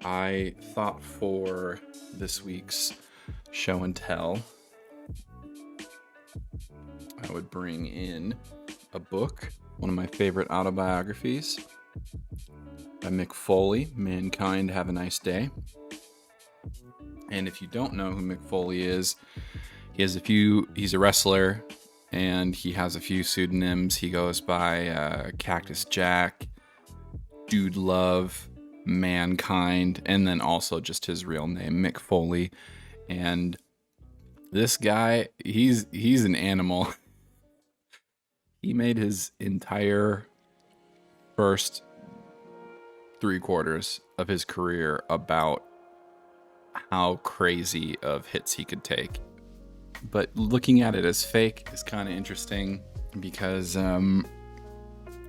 I thought for this week's show and tell, I would bring in a book, one of my favorite autobiographies by Mick Foley, Mankind Have a Nice Day. And if you don't know who Mick Foley is, he's a wrestler and he has a few pseudonyms. He goes by Cactus Jack, Dude Love, Mankind, and then also just his real name, Mick Foley. And this guy, he's an animal. He made his entire first 3/4 of his career about how crazy of hits he could take. But looking at it as fake is kind of interesting because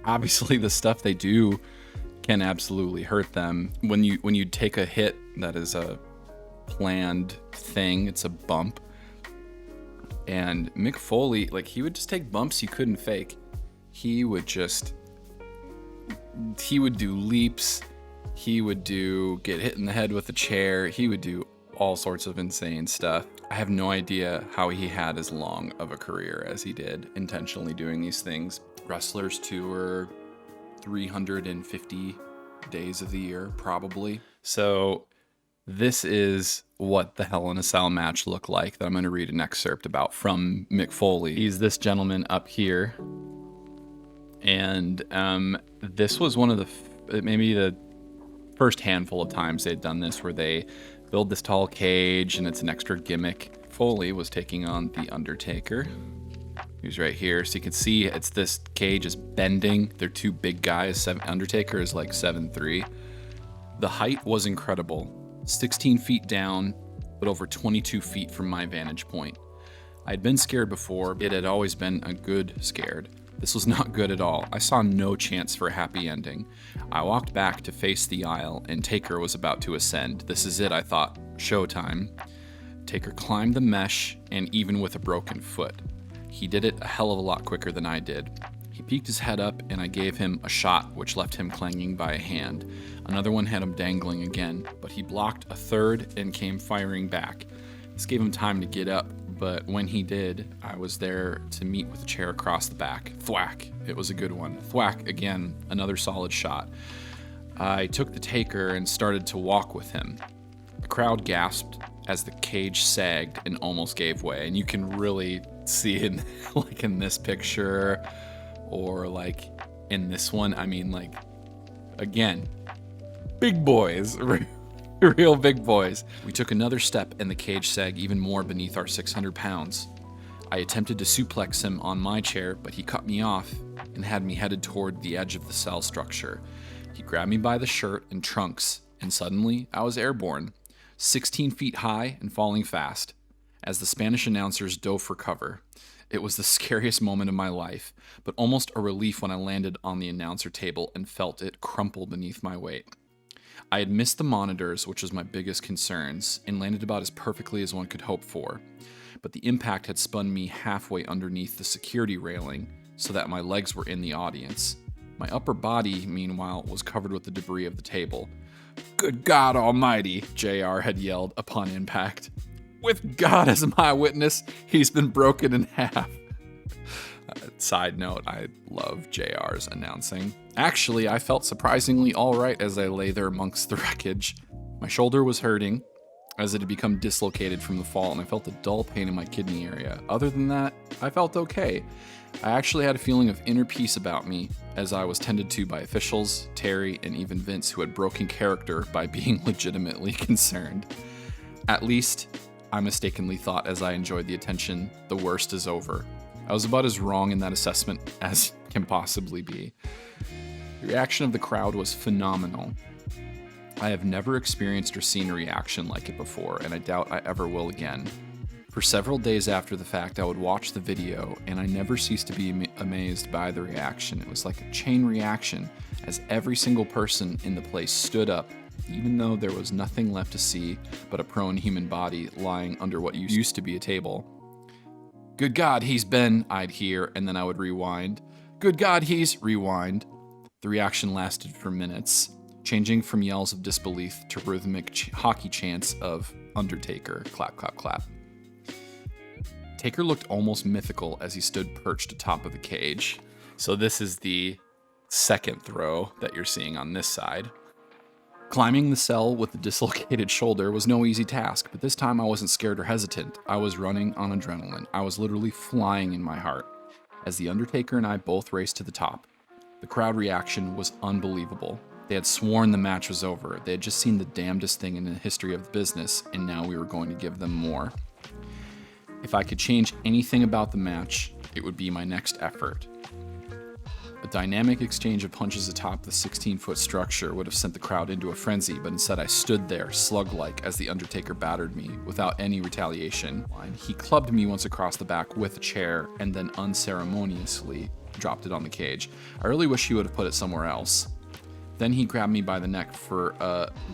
obviously the stuff they do can absolutely hurt them. When you take a hit that is a planned thing, it's a bump. And Mick Foley, like, he would just take bumps you couldn't fake. He would do leaps. He would get hit in the head with a chair. He would do all sorts of insane stuff. I have no idea how he had as long of a career as he did, intentionally doing these things. Wrestlers tour 350 days of the year, probably. So this is what the Hell in a Cell match looked like that I'm going to read an excerpt about from Mick Foley. He's this gentleman up here. And this was one of maybe the first handful of times they'd done this where they build this tall cage and it's an extra gimmick. Foley was taking on The Undertaker. He's right here. So you can see this cage is bending. They're two big guys. Undertaker is like 7'3". The height was incredible. 16 feet down, but over 22 feet from my vantage point. I'd been scared before. It had always been a good scared. This was not good at all. I saw no chance for a happy ending. I walked back to face the aisle, and Taker was about to ascend. This is it, I thought. Showtime. Taker climbed the mesh, and even with a broken foot. He did it a hell of a lot quicker than I did. He peeked his head up, and I gave him a shot, which left him clanging by a hand. Another one had him dangling again, but he blocked a third and came firing back. This gave him time to get up, but when he did, I was there to meet with a chair across the back. Thwack. It was a good one. Thwack again, another solid shot. I took the Taker and started to walk with him. The crowd gasped as the cage sagged and almost gave way, and you can really see it like in this picture or like in this one. I mean, like, again, big boys. Real big boys. We took another step and the cage sagged even more beneath our 600 pounds. I attempted to suplex him on my chair, but he cut me off and had me headed toward the edge of the cell structure. He grabbed me by the shirt and trunks, and suddenly I was airborne, 16 feet high and falling fast, as the Spanish announcers dove for cover. It was the scariest moment of my life, but almost a relief when I landed on the announcer table and felt it crumple beneath my weight. I had missed the monitors, which was my biggest concerns, and landed about as perfectly as one could hope for. But the impact had spun me halfway underneath the security railing so that my legs were in the audience. My upper body, meanwhile, was covered with the debris of the table. "Good God Almighty," JR had yelled upon impact. "With God as my witness, he's been broken in half." Side note, I love JR's announcing. Actually, I felt surprisingly alright as I lay there amongst the wreckage. My shoulder was hurting, as it had become dislocated from the fall, and I felt a dull pain in my kidney area. Other than that, I felt okay. I actually had a feeling of inner peace about me, as I was tended to by officials, Terry, and even Vince, who had broken character by being legitimately concerned. At least, I mistakenly thought as I enjoyed the attention, the worst is over. I was about as wrong in that assessment as can possibly be. The reaction of the crowd was phenomenal. I have never experienced or seen a reaction like it before, and I doubt I ever will again. For several days after the fact, I would watch the video, and I never ceased to be amazed by the reaction. It was like a chain reaction, as every single person in the place stood up, even though there was nothing left to see but a prone human body lying under what used to be a table. "Good God, he's been," I'd hear, and then I would rewind. "Good God, he's," rewind. The reaction lasted for minutes. changing from yells of disbelief to rhythmic hockey chants of Undertaker, clap, clap, clap. Taker looked almost mythical as he stood perched atop of the cage. So this is the second throw that you're seeing on this side. Climbing the cell with the dislocated shoulder was no easy task, but this time I wasn't scared or hesitant. I was running on adrenaline. I was literally flying in my heart as The Undertaker and I both raced to the top. The crowd reaction was unbelievable. They had sworn the match was over. They had just seen the damnedest thing in the history of the business, and now we were going to give them more. If I could change anything about the match, it would be my next effort. A dynamic exchange of punches atop the 16-foot structure would have sent the crowd into a frenzy, but instead I stood there, slug-like, as The Undertaker battered me, without any retaliation. He clubbed me once across the back with a chair, and then unceremoniously dropped it on the cage. I really wish he would have put it somewhere else. Then he grabbed me by the neck for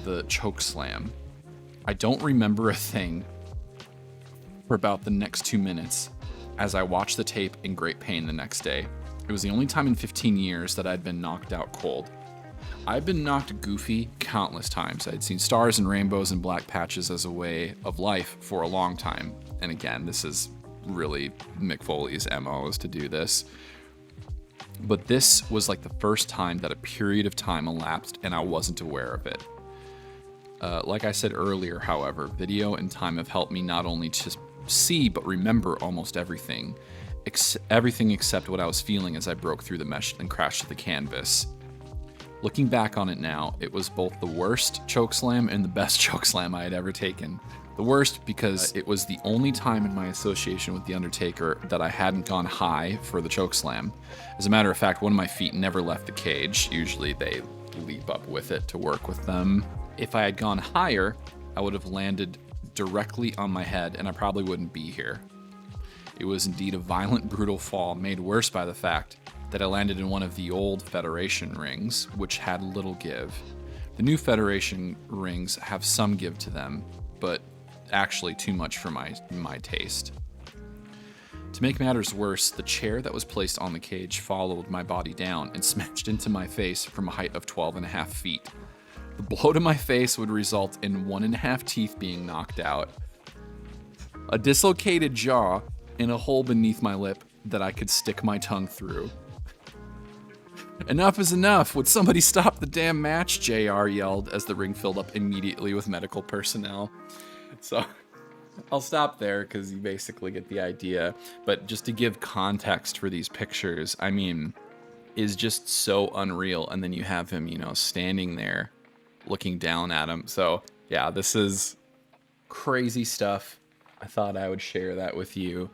the choke slam. I don't remember a thing for about the next 2 minutes as I watched the tape in great pain the next day. It was the only time in 15 years that I'd been knocked out cold. I'd been knocked goofy countless times. I'd seen stars and rainbows and black patches as a way of life for a long time. And again, this is really Mick Foley's MO, is to do this. But this was like the first time that a period of time elapsed and I wasn't aware of it. Like I said earlier, however, video and time have helped me not only to see but remember almost everything. Everything except what I was feeling as I broke through the mesh and crashed to the canvas. Looking back on it now, it was both the worst chokeslam and the best chokeslam I had ever taken. The worst because it was the only time in my association with The Undertaker that I hadn't gone high for the chokeslam. As a matter of fact, one of my feet never left the cage. Usually they leap up with it to work with them. If I had gone higher, I would have landed directly on my head and I probably wouldn't be here. It was indeed a violent, brutal fall, made worse by the fact that I landed in one of the old Federation rings, which had little give. The new Federation rings have some give to them, but actually too much for my taste. To make matters worse, the chair that was placed on the cage followed my body down and smashed into my face from a height of 12.5 feet. The blow to my face would result in 1.5 teeth being knocked out, a dislocated jaw, and a hole beneath my lip that I could stick my tongue through. Enough is enough! Would somebody stop the damn match? JR yelled as the ring filled up immediately with medical personnel. So I'll stop there because you basically get the idea. But just to give context for these pictures, I mean, is just so unreal. And then you have him, standing there looking down at him. So yeah, this is crazy stuff. I thought I would share that with you.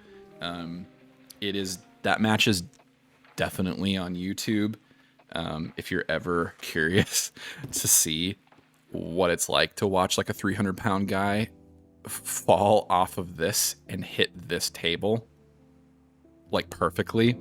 That match is definitely on YouTube. If you're ever curious to see what it's like to watch like a 300-pound guy fall off of this and hit this table like perfectly,